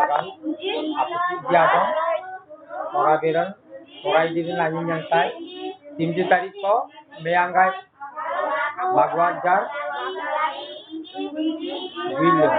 Sabagan, Apsi Diadon, Sorabiran, Sorai Divin Lain yang Sai, Timju Tariko, Meanggai, Bagwajar, William.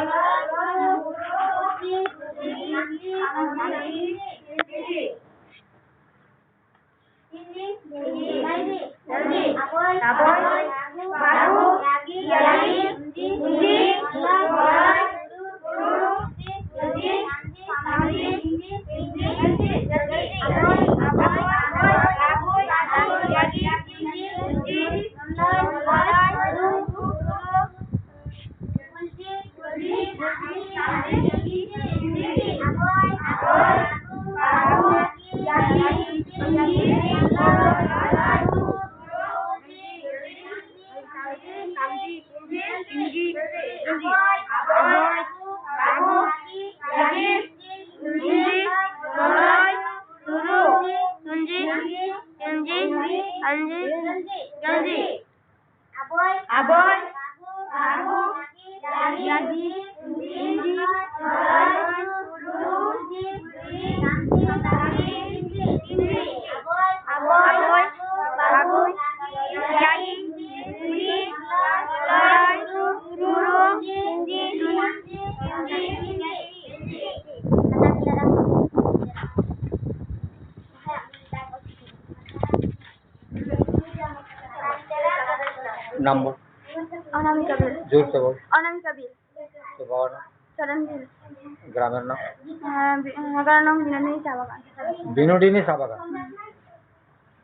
Number Anamika bill जोर से बोल Anamika bill सुबह चरण bill ग्रामीण नाम नगर नाम बिनोदिनी साबागान বিনোদিনী সাবাগান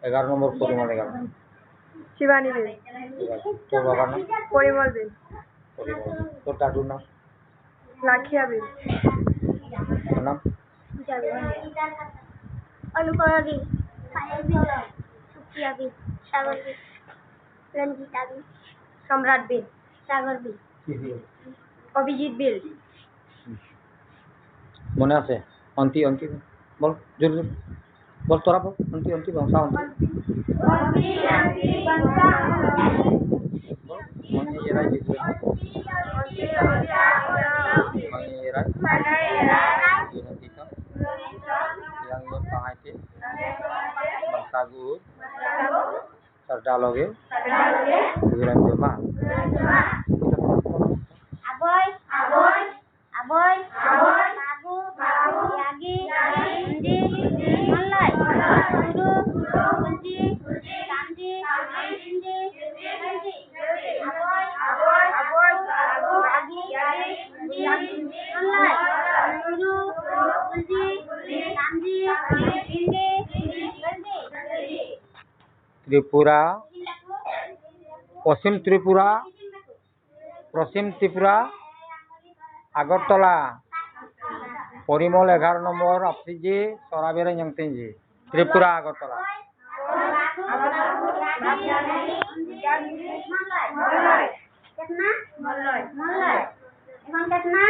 11 নম্বর পরিমল এগারো शिवानी बिल তোর বাবার নাম परिमल बिल পরিমল তোর দাদুর নাম लाखिया बिल তোর नाम अनुपमा बिल पायल बिल सुप्रिया बिल सागर बिल रंजीता बिल सम्राट बिल सागर बिल अभिजीत बिल মনে আছে অন্তি অন্তি বল জোর জোর বল তোরা বল অন্তি অন্তি বংশা অন্তি মনে এরাই দিছে মনে এরাই দিনতিত yang ini pangati bangsa guur sardaloge bulan joma aboy aboy aboy aboy babu babu yagi indi malai guru kunci kanji indi aboy aboy aboy babu yagi indi malai guru kunci kanji indi Tripura पश्चिम त्रिपुरा আগরতলা পরিমল 11 নম্বর আপসিজি সরাবের যংতেজি ত্রিপুরা আগরতলা कितना मल्लय मल्लय এখন कितना